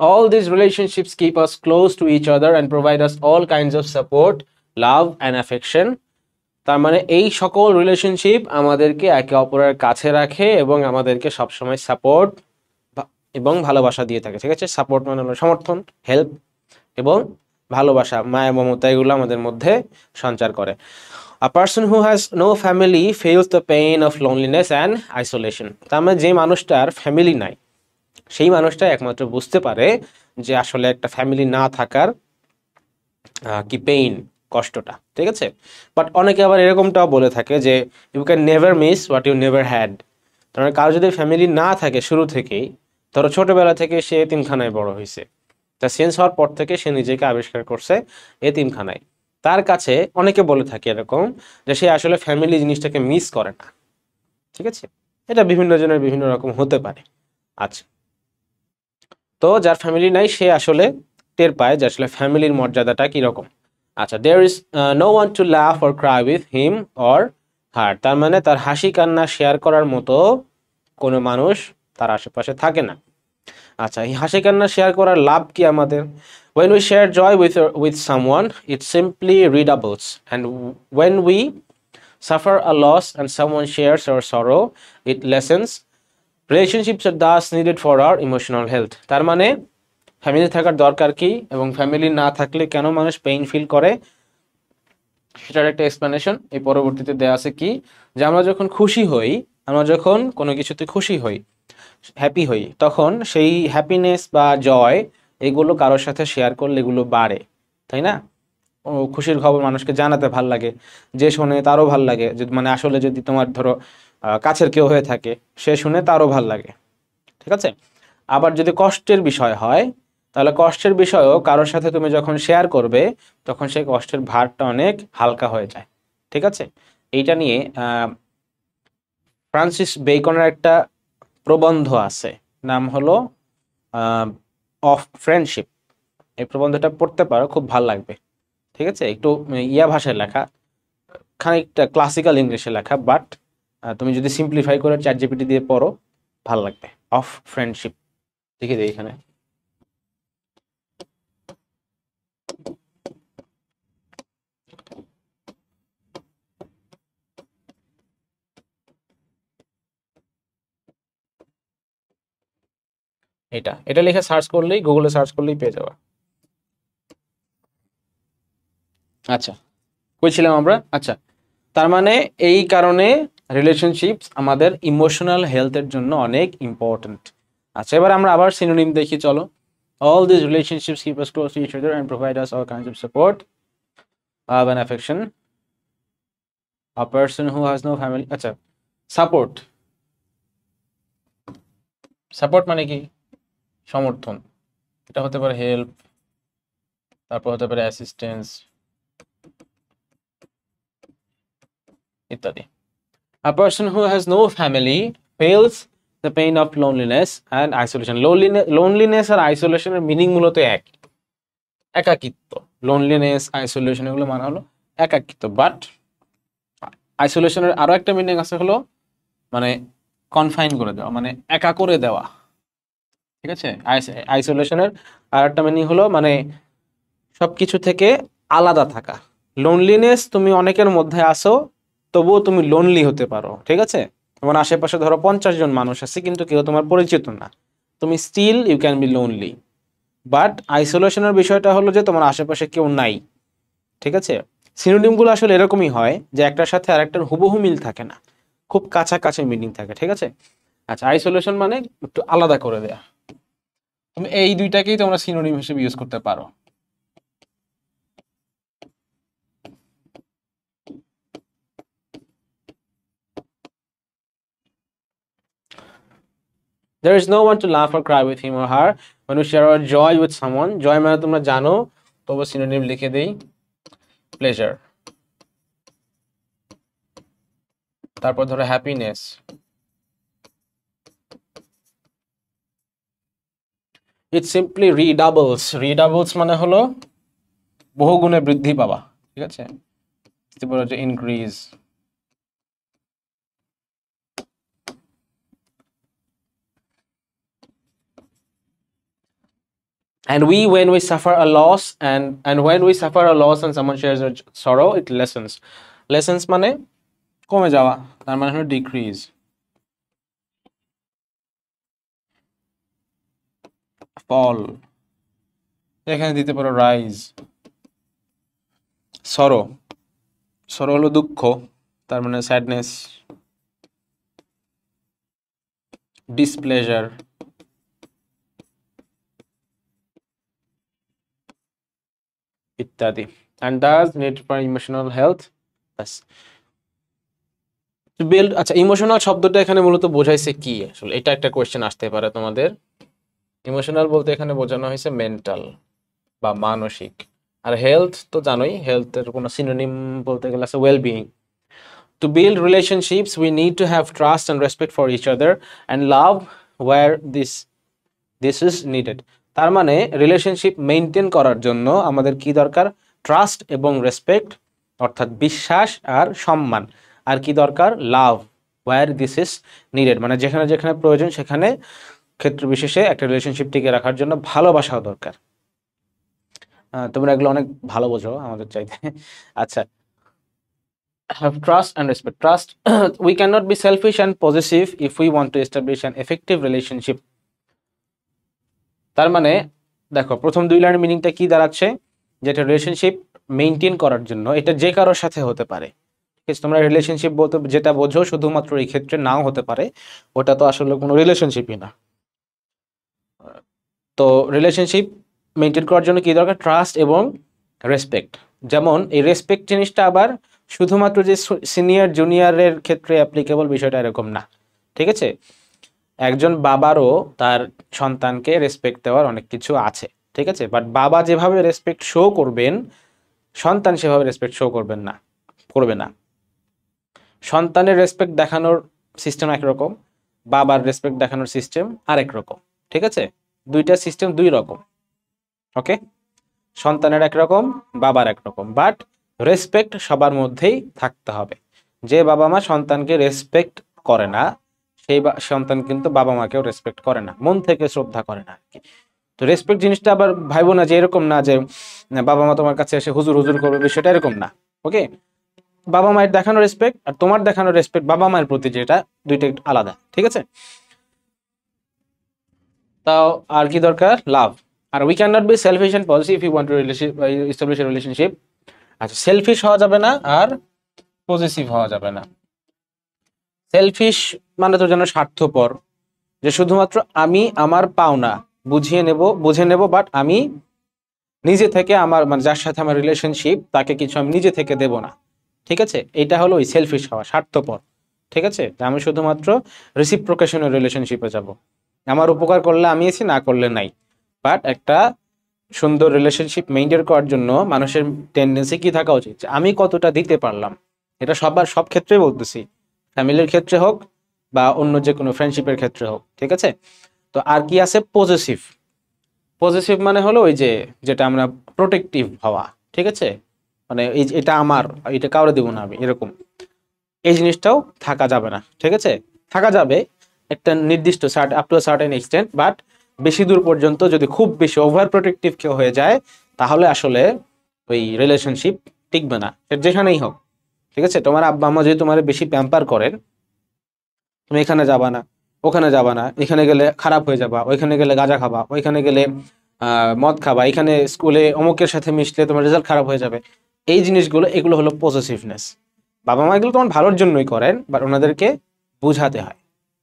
all these relationships keep us close to each other and provide us all kinds of support, love and affection. তার মানে এই সকল রিলেশনশিপ আমাদেরকে একে অপরের কাছে রাখে এবং আমাদেরকে সবসময় সাপোর্ট এবং ভালোবাসা দিয়ে থাকে। ঠিক আছে, সাপোর্ট মানে হলো সমর্থন, হেল্প, এবং ভালোবাসা, মায়া মমতা, এগুলো আমাদের মধ্যে সঞ্চার করে। A person who has no family feels the pain of loneliness and isolation. তার মানে যে মানুষটার ফ্যামিলি নাই, সেই মানুষটা একমাত্র বুঝতে পারে যে আসলে একটা ফ্যামিলি না থাকার কি পেইন, কষ্টটা। ঠিক আছে, বাট অনেকে আবার এরকমটাও বলে থাকে যে you can never miss what you never had. তার মানে কারো যদি ফ্যামিলি না থাকে শুরু থেকেই, ধরো ছোটবেলা থেকে সে এতিমখানায় বড় হয়েছে, তা চেঞ্জ হওয়ার পর থেকে সে নিজেকে আবিষ্কার করছে এতিমখানায়, তার কাছে অনেকে বলে থাকে এরকম যে সে আসলে ফ্যামিলি জিনিসটাকে মিস করে না। ঠিক আছে, এটা বিভিন্ন জনের বিভিন্ন রকম হতে পারে। আচ্ছা, তো যার ফ্যামিলি নাই সে আসলে টের পায় যে আসলে ফ্যামিলির মর্যাদাটা কিরকম। আচ্ছা, there is no one to laugh or cry with him or her. তার মানে তার হাসি কান্না শেয়ার করার মতো কোনো মানুষ তার আশেপাশে থাকে না। আচ্ছা, এই হাসি কান্না শেয়ার করার লাভ কি আমাদের? when we share joy with someone, it simply redoubles, and when we suffer a loss and someone shares our sorrow, it lessens. Relationships are thus needed for our emotional health. তার মানে family থাকার দরকার কি, এবং family না থাকলে কেন মানুষ পেইন ফিল করে, সেটার একটা এক্সপ্লেনেশন এই পরবর্তীতে দেওয়া আছে কি, যে আমরা যখন খুশি হই, আমরা যখন কোনো কিছুতে খুশি হই, হ্যাপি হই, তখন সেই হ্যাপিনেস বা জয় এগুলো কারোর সাথে শেয়ার করলে এগুলো বাড়ে, তাই না? ও খুশির খবর মানুষকে জানাতে ভাল লাগে, যে শোনে তারও ভাল লাগে, যদি মানে আসলে যদি তোমার ধরো কাছের কেউ হয়ে থাকে, সে শুনে তারও ভাল লাগে, ঠিক আছে? আবার যদি কষ্টের বিষয় হয়, তাহলে কষ্টের বিষয়ও কারোর সাথে তুমি যখন শেয়ার করবে, তখন সেই কষ্টের ভারটা অনেক হালকা হয়ে যায়, ঠিক আছে? এইটা নিয়ে ফ্রান্সিস বেকনের একটা প্রবন্ধ আছে, নাম হলো অফ ফ্রেন্ডশিপ। এই প্রবন্ধটা পড়তে পারো, খুব ভালো লাগবে, ঠিক আছে? একটু ইয়া ভাষায় লেখা, খানিকটা ক্লাসিক্যাল ইংলিশে লেখা, বাট তুমি যদি সিম্পলিফাই করে চ্যাট জিপিটি দিয়ে পড়ো, ভালো লাগবে। অফ ফ্রেন্ডশিপ লিখে দিই এখানে। এটা এটা লিখে সার্চ করলেই, গুগলে সার্চ করলেই পেয়ে যাবে। আচ্ছা, কই ছিলাম আমরা? আচ্ছা, তার মানে এই কারণে রিলেশনশিপস আমাদের ইমোশনাল হেলথের জন্য অনেক ইম্পর্ট্যান্ট। আচ্ছা, এবার আমরা আবার সিনোনিম দেখি, চলো। All these relationships keep us close to each other and provide us all kinds of support, love and affection. A person who has no family, আচ্ছা, সাপোর্ট, সাপোর্ট মানে কি? সমর্থন। এটা হতে পারে হেল্প, তারপর হতে পারে অ্যাসিস্ট্যান্স ইত্যাদি। A person who has no family feels the pain of loneliness and isolation. Loneliness আর আইসোলেশনের মিনিং মূলত এক, একাকিত্ব। লোনলিনেস, আইসোলেশন এগুলো মানে হলো একাকিত্ব, বাট আইসোলেশনের আরো একটা মিনিং আছে, হলো মানে কনফাইন করে দেওয়া, মানে একা করে দেওয়া, ঠিক আছে? আইসোলেশনের আর একটা মিনিং হলো মানে সবকিছু থেকে আলাদা থাকা। লোনলিনেস, তুমি অনেকের মধ্যে আসো, তবুও তুমি লোনলি হতে পারো, ঠিক আছে? তোমার আশেপাশে ধরো 50 জন মানুষ আছে, কিন্তু কেউ তোমার পরিচিত না, তুমি still you can be lonely. But আইসোলেশনের বিষয়টা হলো যে তোমার আশেপাশে কেউ নাই, ঠিক আছে? সিনোনিমগুলো আসলে এরকমই হয় যে একটার সাথে আরেকটার হুবহু মিল থাকে না, খুব কাছাকাছি মিনিং থাকে, ঠিক আছে? আচ্ছা, আইসোলেশন মানে একটু আলাদা করে দেয়া। তুমি এই দুইটাকেই তোমরা সিনোনিম হিসেবে ইউজ করতে পারো। There is no one to laugh or cry with him or her when you share our joy with someone. Joy মানে তোমরা জানো, তবে সিনোনিম লিখে দেই, প্লেজার। তারপর ধরো হ্যাপিনেস, ইট সিম্পলি রিডাবলস। রিডাবলস মানে হলো বহুগুণে বৃদ্ধি পাওয়া, ঠিক আছে? Increase. And when we suffer a loss, and when we suffer a loss and someone shares our sorrow, it lessens. Lessens মানে কমে যাওয়া, তার মানে হলো ডিক্রিজ। ফল, এখানে দিতে পারো রাইজ। সরো, সরো হলো দুঃখ, তার মানে স্যাডনেস। ডিসপ্লেজার, ইত্যাদি। and thus need for emotional health, ব্যাস। to build, আচ্ছা, ইমোশনাল শব্দটা এখানে মূলত বোঝাইছে কি আসলে? এটা একটা কোয়েশ্চেন আসতে পারে তোমাদের। ইমোশনাল বলতে এখানে বোঝানো হয়েছে মেন্টাল বা মানসিক, আর হেলথ তো জানোই, হেলথের কোনো সিনোনিম বলতে গেলে আছে wellbeing. To build relationships, we need to have trust and respect for each other and love where this is needed. তার মানে রিলেশনশিপ মেইনটেইন করার জন্য আমাদের কি দরকার? ট্রাস্ট এবং রেসপেক্ট, অর্থাৎ বিশ্বাস আর সম্মান। আর কি দরকার? লাভ ওয়্যার দিস ইজ নিডেড, মানে যেখানে যেখানে প্রয়োজন সেখানে ক্ষেত্র বিশেষে একটা রিলেশনশিপ টিকে রাখার জন্য ভালোবাসাও দরকার। তোমরা এগুলো অনেক ভালো বোঝো আমাদের চাইতে। আচ্ছা, have trust and respect. Trust, we cannot be selfish and possessive if we want to establish an effective relationship. তার মানে দেখো, প্রথম দুই লাইনের মিনিংটা কি দাঁড়াচ্ছে? যেটা রিলেশনশিপ মেনটেন করার জন্য, এটা যে কারোর সাথে হতে পারে, ঠিক আছে? তোমরা রিলেশনশিপ বলতে যেটা বোঝো শুধুমাত্র এই ক্ষেত্রে নাও হতে পারে, ওটা তো আসলে কোনো রিলেশনশিপই না। তো রিলেশনশিপ মেনটেন করার জন্য কি দরকার? ট্রাস্ট এবং রেসপেক্ট। যেমন এই রেসপেক্ট জিনিসটা আবার শুধুমাত্র যে সিনিয়র জুনিয়রের ক্ষেত্রে অ্যাপ্লিকেবল বিষয়টা এরকম না, ঠিক আছে? একজন বাবারও তার সন্তানকে রেসপেক্ট দেওয়ার অনেক কিছু আছে, ঠিক আছে? বাট বাবা যেভাবে রেসপেক্ট শো করবেন, সন্তান সেভাবে রেসপেক্ট শো করবেন না, করবে না। সন্তানের রেসপেক্ট দেখানোর সিস্টেম একরকম, বাবার রেসপেক্ট দেখানোর সিস্টেম আরেক রকম, ঠিক আছে? দুইটা সিস্টেম দুই রকম, ওকে? সন্তানের একরকম, বাবার একরকম, বাট রেসপেক্ট সবার মধ্যেই থাকতে হবে। যে বাবা মা সন্তানকে রেসপেক্ট করে না, সেই সন্তান কিন্তু বাবা মাকেও রেসপেক্ট করে না, মন থেকে শ্রদ্ধা করে না আর কি। তো রেসপেক্ট জিনিসটা আবার ভাইবো না যে এরকম না যে বাবা মা তোমার কাছে এসে হুজুর হুজুর করবে, বিষয়টা এরকম না, ওকে? বাবা মায়ের দেখানো রেসপেক্ট আর তোমার দেখানো রেসপেক্ট বাবা মায়ের প্রতি, যেটা দুইটা একটু আলাদা, ঠিক আছে? তাও আর কি দরকার? লাভ। আর we can not be selfish and positive if you want to establish a relationship. আচ্ছা, সেলফিশ হওয়া যাবে না আর পজিটিভ হওয়া যাবে না। সেলফিশ মানে তো যেন স্বার্থপর, যে শুধুমাত্র আমি আমার পাওনা বুঝে নেব, বাট আমি নিজে থেকে আমার মানে যার সাথে আমার রিলেশনশিপ তাকে কিছু আমি নিজে থেকে দেব না, ঠিক আছে? এটা হলো ওই সেলফিশ হওয়া, স্বার্থপর, ঠিক আছে? আমি শুধুমাত্র রিসিপ্রোকেশনের রিলেশনশিপে যাব, আমার উপকার করলে আমি এসি, না করলে নাই। বাট একটা সুন্দর রিলেশনশিপ মেইনটেইন করার জন্য মানুষের টেন্ডেন্সি কি থাকা উচিত? যে আমি কতটা দিতে পারলাম। এটা সব ক্ষেত্রে বলতেছি, ফ্যামিলির ক্ষেত্রে হোক বা অন্য যে কোনো ফ্রেন্ডশিপের ক্ষেত্রে হোক, ঠিক আছে? তো আর কি আছে? পজিটিভ। পজিটিভ মানে হলো ওই যে যেটা আমরা প্রোটেক্টিভ হওয়া, ঠিক আছে? মানে এটা আমার, এটা কাউরে দিব না আমি, এরকম এই জিনিসটাও থাকা যাবে না, ঠিক আছে? থাকা যাবে একটা নির্দিষ্ট up to certain extent, but বেশি দূর পর্যন্ত যদি খুব বেশি ওভার প্রোটেক্টিভ কেউ হয়ে যায়, তাহলে আসলে ওই রিলেশনশিপ টিকবে না, যেখানেই হোক, ঠিক আছে? তোমার আব্বা আম্মা যদি তোমার বেশি প্যাম্পার করেন, তুমি এখানে যাবা না, ওখানে যাবা না, এখানে গেলে খারাপ হয়ে যাবা, ওইখানে গেলে গাঁজা খাবা, ওইখানে গেলে মদ খাবা, এখানে স্কুলে অমুকের সাথে মিশলে তোমার রেজাল্ট খারাপ হয়ে যাবে, এই জিনিসগুলো এগুলো হলো পজিটিভনেস। বাবা মা এগুলো তোমার ভালোর জন্যই করেন, বাট ওনাদেরকে বুঝাতে হয়,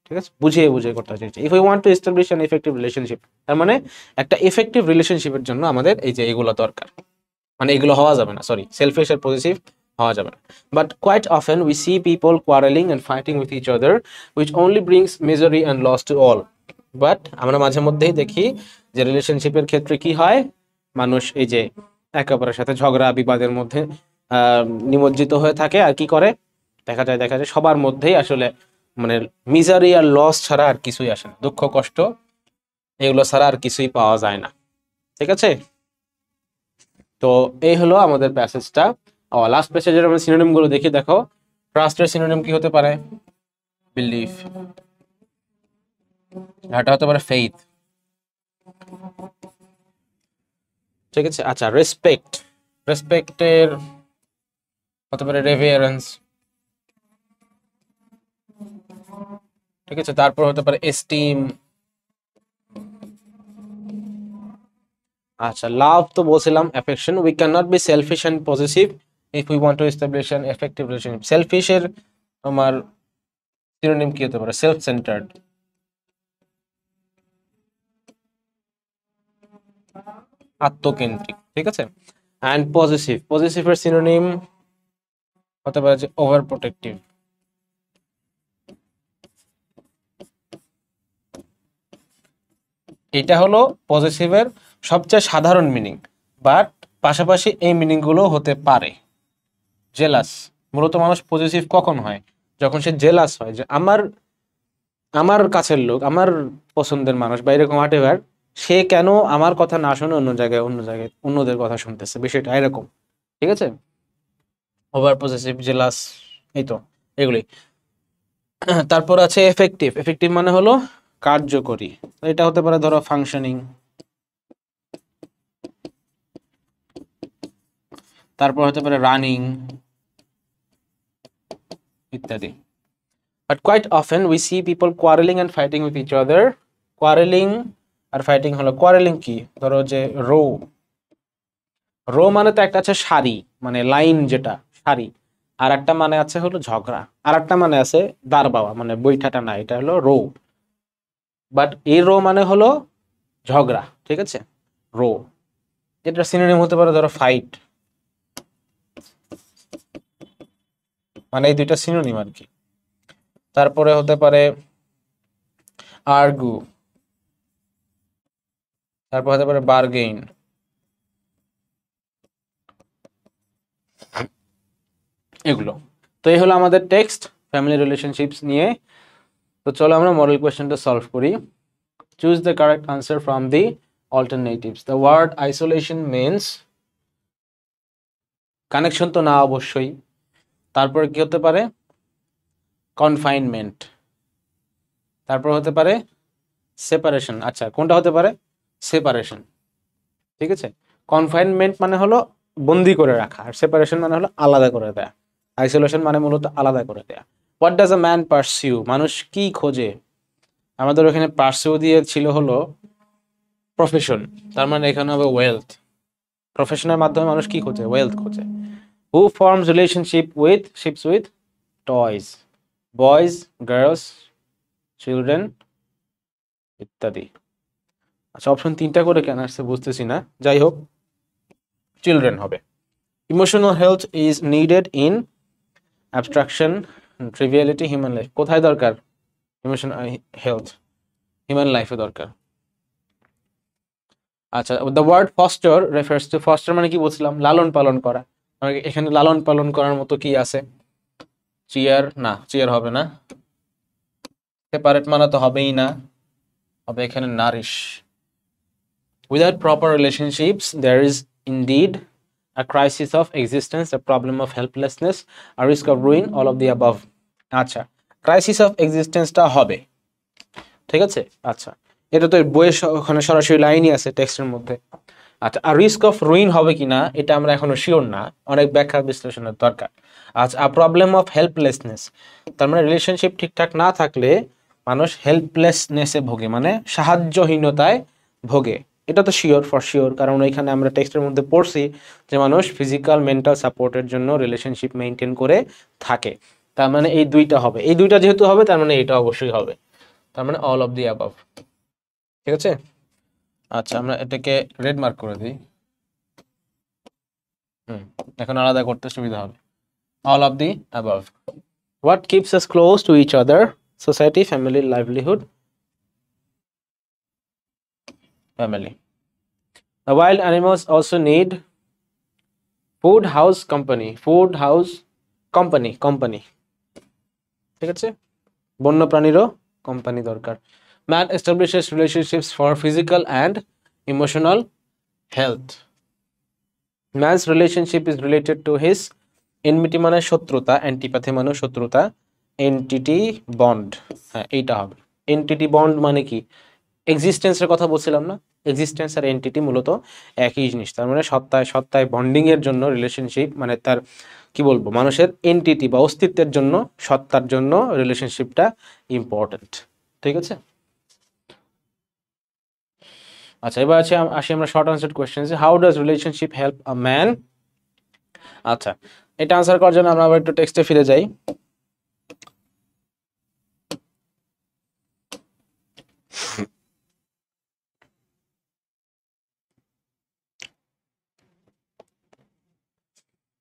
ঠিক আছে? বুঝিয়ে বুঝিয়ে করতে হয়। If you want to establish an effective relationship, তার মানে একটা এফেক্টিভ রিলেশনশিপের জন্য আমাদের এই যে এগুলো দরকার, মানে এগুলো হওয়া যাবে না, সরি, সেলফিশ আর পজিটিভ হওয়া যাবে না। But quite often we see people quarreling and fighting with each other which only brings misery and loss to all. But আমরা মাঝে মধ্যেই দেখি যে রিলেশনশিপের ক্ষেত্রে কি হয়, মানুষ এই যে একে অপরের সাথে ঝগড়া বিবাদের মধ্যে নিমজ্জিত হয়ে থাকে, আর কি করে দেখা যায় সবার মধ্যেই আসলে মানে মিজারি আর লস ছাড়া আর কিছুই আসে না, দুঃখ কষ্ট এগুলো ছাড়া আর কিছুই পাওয়া যায় না, ঠিক আছে? তো এই হলো আমাদের প্যাসেজটা। লাস্ট প্যাসেজের আমরা সিনোনিম গুলো দেখি। দেখো, ট্রাস্টের সিনোনিম কি হতে পারে? বিলিফ। এটা হতে পারে ফেইথ, ঠিক আছে? আচ্ছা, রেসপেক্টের হতে পারে রেভারেন্স, ঠিক আছে? তারপর হতে পারে এস্টিম। আচ্ছা, লাভ তো বলছিলাম affection. We can not be selfish and positive if we want to establish an effective relationship. সেলফিশের আমার সিনোনিম কি হতে পারে? সেলফ সেন্টার্ড, আত্মকেন্দ্রিক, ঠিক আছে? অ্যান্ড পজিটিভের সিনোনিম হতে পারে যে ওভার প্রোটেক্টিভ। এটা হলো পজিটিভের সবচেয়ে সাধারণ মিনিং, বাট পাশাপাশি এই মিনিং গুলো হতে পারে। জেলাস, মূলত মানুষ পজিটিভ কখন হয়? যখন সে জেলাস হয়, যে আমার আমার কাছের লোক, আমার পছন্দের মানুষ বা এরকম হোয়াটএভার, সে কেন আমার কথা না শুনে অন্য জায়গায় অন্যদের কথা শুনতেছে, বিষয়টা এরকম, ঠিক আছে? ওভার পজিটিভ, জেলাস, এই তো এগুলি। তারপর আছে এফেক্টিভ মানে হলো কার্যকরী। এটা হতে পারে ধরো ফাংশনিং, তারপর হতে পারে রানিং ইত্যাদি। But quite often we see people quarreling and fighting with each other. Quarreling are fighting হলো, quarreling কি? ধরো যে রো, রো মানে তো একটা আছে সারি, মানে লাইন, যেটা সারি। আর একটা মানে আছে হলো ঝগড়া, আর একটা মানে আছে দাঁড় বাবা, মানে বৈঠাটা না, এটা হলো রো। বাট এই রো মানে হলো ঝগড়া, ঠিক আছে, রো। এটা সিনোনিম হতে পারে ধরো ফাইট, মানে এই দুইটা সিনোনিম আর কি। তারপরে হতে পারে আর্গু, তারপর হতে পারে বার্গেইন। এগুলো তো এই হলো আমাদের টেক্সট ফ্যামিলি রিলেশনশিপস নিয়ে। তো চলো আমরা মডেল কোয়েশ্চেনটা সলভ করি। Choose the correct answer from the alternatives. The word isolation means, connection তো না অবশ্যই। তারপরে কি হতে পারে, কনফাইনমেন্ট। তারপর হতে পারে সেপারেশন। আচ্ছা, কোনটা হতে পারে, সেপারেশন, ঠিক আছে। কনফাইনমেন্ট মানে হলো বন্দি করে রাখা, আর সেপারেশন মানে হলো আলাদা করে দেয়া। আইসোলেশন মানে মূলত আলাদা করে দেয়া। What does a man pursue, মানুষ কি খোঁজে। আমাদের ওখানে পারসিউ দিয়ে ছিল হলো প্রফেশন, তার মানে এখানে হবে ওয়েলথ। প্রফেশনের মাধ্যমে মানুষ কি খোঁজে, ওয়েলথ খোঁজে। Who forms relationship with, ships with toys, boys, girls, children ইত্যাদি। আচ্ছা, অপশন তিনটা করে কেন আসছে বুঝতেছি না, যাই হোক চিলড্রেন হবে। Emotional health is needed in abstraction, triviality, human life. কোথায় দরকার ইমোশনাল হেলথ, হিউম্যান লাইফে দরকার। আচ্ছা, the word foster refers to, foster মানে কি বলছিলাম, লালন পালন করা। এখানে লালন পালন করার মতো কি আছে, চিয়ার, না চিয়ার হবে না। সেপারেট মানে তো হবেই না, হবে এখানে nourish. Without proper relationships there is indeed a crisis of existence, a problem of helplessness, a risk of ruin, all of the above. আচ্ছা, ক্রাইসিস অফ এক্সিস্টেন্সটা হবে, ঠিক আছে। আচ্ছা, এটা তো বইয়ের ওখানে সরাসরি লাইনই আছে টেক্সটের মধ্যে। আচ্ছা, আর রিস্ক অফ রুইন হবে কিনা এটা আমরা এখনো শিওর না, অনেক ব্যাখ্যা বিশ্লেষণের দরকার। আচ্ছা, আ প্রবলেম অফ হেল্পলেসনেস, তার মানে রিলেশনশিপ ঠিকঠাক না থাকলে মানুষ হেল্পলেসনেসে ভোগে, মানে সাহায্যহীনতায় ভোগে। এটা তো শিওর, ফর শিওর, কারণ এখানে আমরা টেক্সটের মধ্যে পড়ছি যে মানুষ ফিজিক্যাল মেন্টাল সাপোর্টের জন্য রিলেশনশিপ মেনটেন করে থাকে। তার মানে এই দুইটা হবে, এই দুইটা যেহেতু হবে তার মানে এটা অবশ্যই হবে, তার মানে অল অফ দি অ্যাবাভ, ঠিক আছে। আচ্ছা, আমরা এটাকে রেড মার্ক করে দিই। এখন আলাদা করতে সুবিধা হবে। All of the above. What keeps us close to each other, society, family, livelihood, family. The wild animals also need food, house, company, food, house, company, company, ঠিক আছে। বন্য প্রাণীরও কোম্পানি দরকার। Man establishes relationships for physical and emotional health. Man's relationship is related to his enmity মানে শত্রুতা, antipathy মানে শত্রুতা, entity bond, হ্যাঁ এইটা হবে। এন্টিটি বন্ড মানে কি, এক্সিস্টেন্সের কথা বলছিলাম না, এক্সিস্টেন্স আর এন্টিটি মূলত একই জিনিস। তার মানে সত্তায় সত্তায় বন্ডিং এর জন্য রিলেশনশিপ, মানে তার কি বলবো, মানুষের এন্টিটি বা অস্তিত্বের জন্য, সত্তার জন্য রিলেশনশিপটা ইম্পর্টেন্ট, ঠিক আছে। আচ্ছা, এবার আসি আমরা short answer question, how does relationship help a man. আচ্ছা, এটা আনসার করার জন্য আমরা আবার একটু টেক্সটে ফিরে যাই।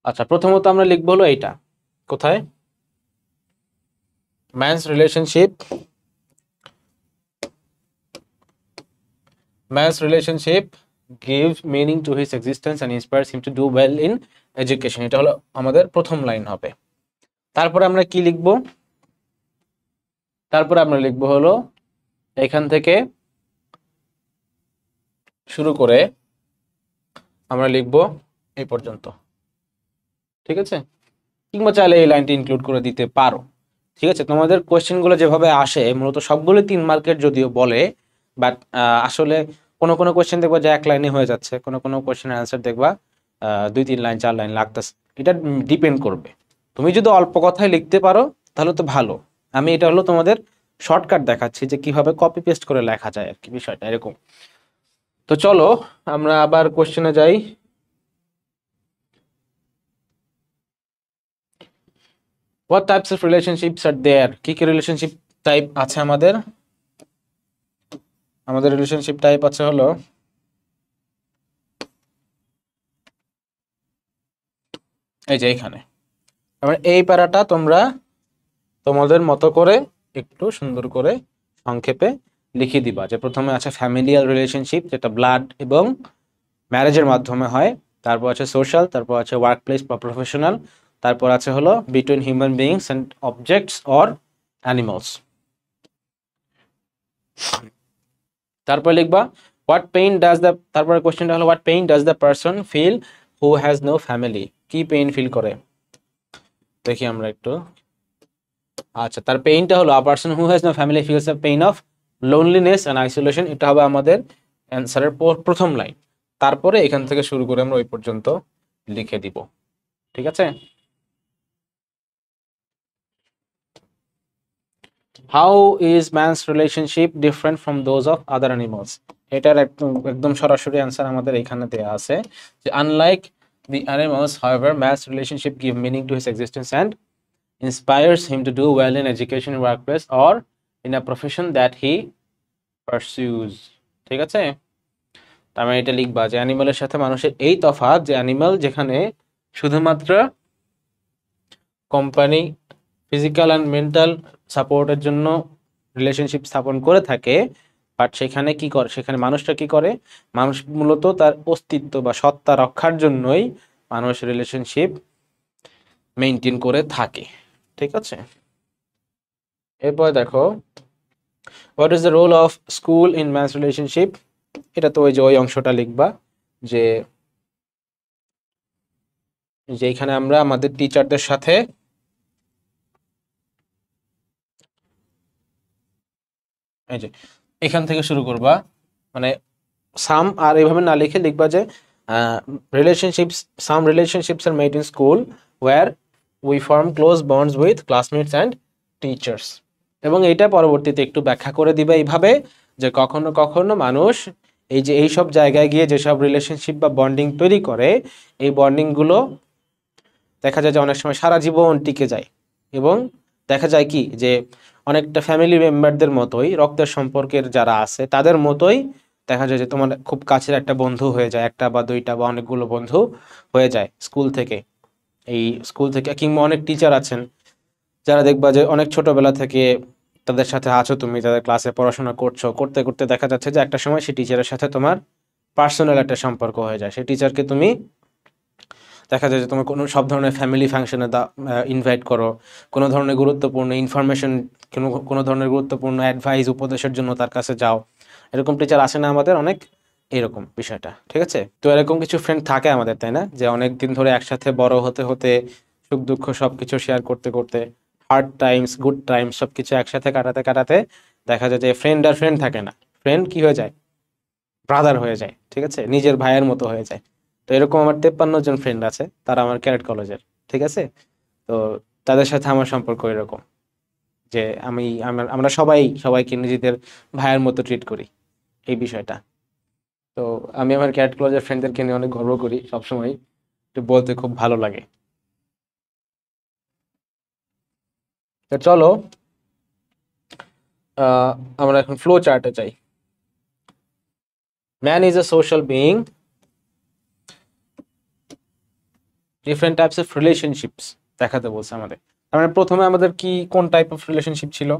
আচ্ছা, প্রথমত আমরা লিখবো হলো এইটা, কোথায়, man's relationship, man's relationship gives meaning to his existence and inspires him to do well in education. এটা হলো আমাদের প্রথম লাইন হবে। তারপরে আমরা কি লিখব, তারপরে আমরা লিখব হলো এখান থেকে শুরু করে আমরা লিখব এই পর্যন্ত, ঠিক আছে। কিংবা চাইলে এই লাইনটি ইনক্লুড করে দিতে পারো, ঠিক আছে। তোমাদের কোয়েশ্চেনগুলো যেভাবে আসে মূলত সবগুলো 3 মার্কের যদিও বলে, বাট আসলে কোনো কোনো কোয়েশ্চেন দেখবা যে এক লাইনে হয়ে যাচ্ছে, কোনো কোনো কোয়েশ্চেনের অ্যান্সার দেখবা 2-3 লাইন 4 লাইন লাগতেছে। এটা ডিপেন্ড করবে, তুমি যদি অল্প কথায় লিখতে পারো তাহলে তো ভালো। আমি এটা হলো তোমাদের শর্টকাট দেখাচ্ছি যে কিভাবে কপি পেস্ট করে লেখা যায় আর কি, বিষয়টা এরকম। তো চলো আমরা আবার কোয়েশ্চেনে যাই। হোয়াট টাইপস অফ রিলেশনশিপস আর দেয়ার, কি কি রিলেশনশিপ টাইপ আছে আমাদের? আমাদের রিলেশনশিপ টাইপ আছে হলো এই যে এখানে। এবার এই প্যারাটা তোমরা তোমাদের মতো করে একটু সুন্দর করে সংক্ষেপে লিখে দিবা, যে প্রথমে আছে ফ্যামিলিয়াল রিলেশনশিপ, যেটা ব্লাড এবং ম্যারেজের মাধ্যমে হয়। তারপর আছে সোশ্যাল, তারপর আছে ওয়ার্ক প্লেস বা প্রফেশনাল, তারপর আছে হলো between human beings and objects or animals. তারপর লিখবা হোয়াট পেইন ডাজ দ্য, তারপরে কোশ্চেনটা হলো what pain does the person feel who has no family, কি পেইন ফিল করে দেখি আমরা একটু। আচ্ছা, তার পেইনটা হলো a person who has no family feels a pain of loneliness and isolation. এটা হবে আমাদের অ্যান্সারের প্রথম লাইন। তারপরে এখান থেকে শুরু করে আমরা ওই পর্যন্ত লিখে দিব, ঠিক আছে? How is man's relationship different from those of other animals, এটার একদম একদম সরাসরি অ্যান্সার আমাদের এখানে দেওয়া আছে যে unlike the animals however man's relationship give meaning to his existence and inspires him to do well in education, workplace or in a profession that he pursues। ঠিক আছে, তার মানে এটা লিখবা যে অ্যানিমালের সাথে মানুষের এই তফাৎ যে অ্যানিমাল যেখানে শুধুমাত্র কোম্পানি ফিজিক্যাল অ্যান্ড মেন্টাল সাপোর্টের জন্য রিলেশনশিপ স্থাপন করে থাকে, বাট সেখানে কি করে, সেখানে মানুষটা কি করে, মানুষ মূলত তার অস্তিত্ব বা সত্তা রক্ষার জন্যই মানুষ রিলেশনশিপ মেনটেন করে থাকে, ঠিক আছে? এরপর দেখো what is the role of school in man's relationship, এটা তো ওই যে ওই অংশটা লিখবা যে এখানে আমরা আমাদের টিচারদের সাথে এই যে এখান থেকে শুরু করবা, মানে সাম আর এইভাবে না লিখে লিখবা যে relationships, some relationships are made in school where we form close bonds with classmates and teachers. এবং এইটা পরবর্তীতে একটু ব্যাখ্যা করে দিবে এইভাবে যে কখনো কখনো মানুষ এই যে এইসব জায়গায় গিয়ে যেসব রিলেশনশিপ বা বন্ডিং তৈরি করে, এই বন্ডিংগুলো দেখা যায় যে অনেক সময় সারা জীবন টিকে যায়। এবং দেখা যায় কি যে অনেকটা ফ্যামিলি মেম্বারদের মতোই, রক্তের সম্পর্কের যারা আছে তাদের মতোই দেখা যায় যে তোমার খুব কাছের একটা বন্ধু হয়ে যায়, একটা বা দুইটা বা অনেকগুলো বন্ধু হয়ে যায় স্কুল থেকে। এই স্কুল থেকে কিংবা অনেক টিচার আছেন যারা দেখবা যে অনেক ছোটবেলা থেকে তাদের সাথে আছো, তুমি তাদের ক্লাসে পড়াশোনা করছো, করতে করতে দেখা যাচ্ছে যে একটা সময় সেই টিচারের সাথে তোমার পার্সোনাল একটা সম্পর্ক হয়ে যায়। সেই টিচারকে তুমি দেখা যায় যে তোমার কোনো সব ধরনের ফ্যামিলি ফাংশনে ইনভাইট করো, কোনো ধরনের গুরুত্বপূর্ণ ইনফরমেশন, কোনো ধরনের গুরুত্বপূর্ণ অ্যাডভাইস উপদেশের জন্য তার কাছে যাও। এরকম টিচার আসে না আমাদের অনেক, এরকম বিষয়টা, ঠিক আছে? তো এরকম কিছু ফ্রেন্ড থাকে আমাদের, তাই না, যে অনেক দিন ধরে একসাথে বড় হতে হতে সুখ দুঃখ সবকিছু শেয়ার করতে করতে হার্ড টাইমস গুড টাইমস সবকিছু একসাথে কাটাতে কাটাতে দেখা যায় যে ফ্রেন্ড আর ফ্রেন্ড থাকে না, ফ্রেন্ড কি হয়ে যায়, ব্রাদার হয়ে যায়, ঠিক আছে, নিজের ভাইয়ের মতো হয়ে যায়। তো এরকম আমার 53 জন ফ্রেন্ড আছে, তারা আমার ক্যারেট কলেজের, ঠিক আছে? তো তাদের সাথে আমার সম্পর্ক এরকম যে আমরা সবাই সবাইকে নিজেদের ভাইয়ের মতো ট্রিট করি, এই বিষয়টা। তো আমি আমার ক্যারেট কলেজের ফ্রেন্ডদেরকে নিয়ে অনেক গর্ব করি সবসময়, একটু বলতে খুব ভালো লাগে। তো চলো আমরা এখন ফ্লো চার্টে যাই। Man is a social being, different types of relationships দেখাতে বলছে আমাদের। তার মানে প্রথমে আমাদের কি কোন টাইপ অফ রিলেশনশিপ ছিল?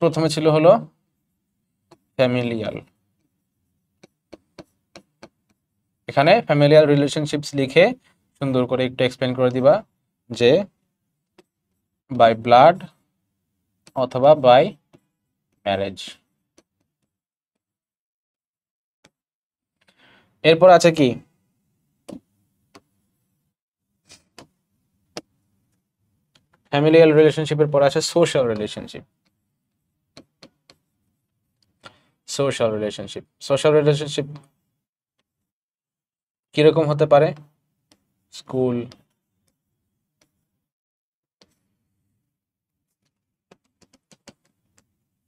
প্রথমে ছিল হলো ফ্যামিলিয়াল। এখানে ফ্যামিলিয়াল রিলেশনশিপস লিখে সুন্দর করে একটু এক্সপ্লেন করে দিবা যে বাই ব্লাড অথবা বাই ম্যারেজ। এরপর আছে কি, ফ্যামিলিয়াল রিলেশনশিপের পর আছে social relationship. Social relationship, social relationship কিরকম হতে পারে? স্কুল,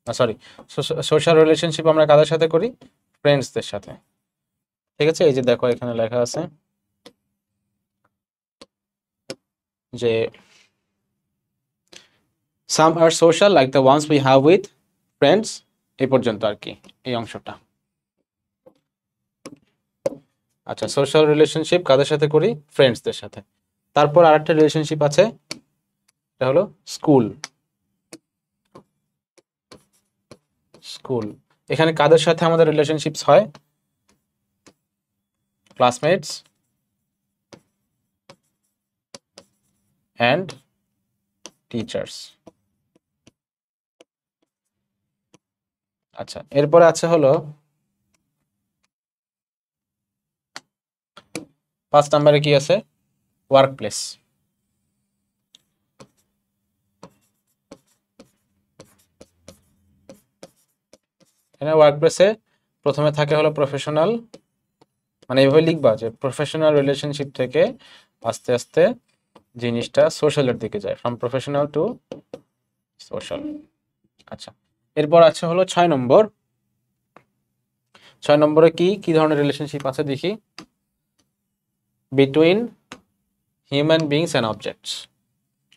সরি, সোশ্যাল রিলেশনশিপ আমরা কাদের সাথে করি? ফ্রেন্ডসদের সাথে, ঠিক আছে? এই যে দেখো এখানে লেখা আছে যে some are social like the ones we have with friends, এই পর্যন্ত আর কি এই অংশটা। আচ্ছা, সোশ্যাল রিলেশনশিপ কাদের সাথে করি? ফ্রেন্ডসদের সাথে। তারপর আরেকটা রিলেশনশিপ আছে, এটা হলো স্কুল। স্কুল, এখানে কাদের সাথে আমাদের রিলেশনশিপস হয়? Classmates and teachers. আচ্ছা, এরপরে আছে হলো 5 নম্বরে কি আছে? Work place. এখানে ওয়ার্ক প্লেসে প্রথমে থাকে হলো প্রফেশনাল, মানে এইভাবে লিখবা যে প্রফেশনাল রিলেশনশিপ থেকে আস্তে আস্তে জিনিসটা সোশ্যালের দিকে যায়, ফ্রম প্রফেশনাল টু সোশ্যাল। আচ্ছা, এরপর আছে হলো 6 নম্বর। 6 নম্বরে কি কি ধরনের রিলেশনশিপ আছে দেখি। Between human beings and objects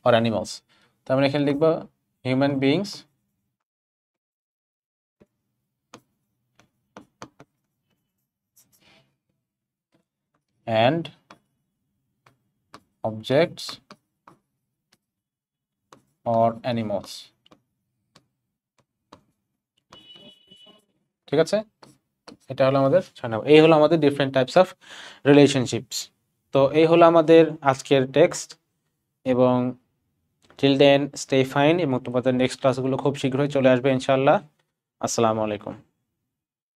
or animals. তার মানে এখানে লিখবা human beings and objects or animals। ঠিক আছে, এটা হলো আমাদের 6 নম্বর। এই হলো আমাদের ডিফারেন্ট টাইপস অফ রিলেশনশিপস। তো এই হলো আমাদের আজকের টেক্সট, এবং টিল দেন স্টে ফাইন, এবং তোমাদের নেক্সট ক্লাসগুলো খুব শীঘ্রই চলে আসবে ইনশাআল্লাহ। আসসালামু আলাইকুম।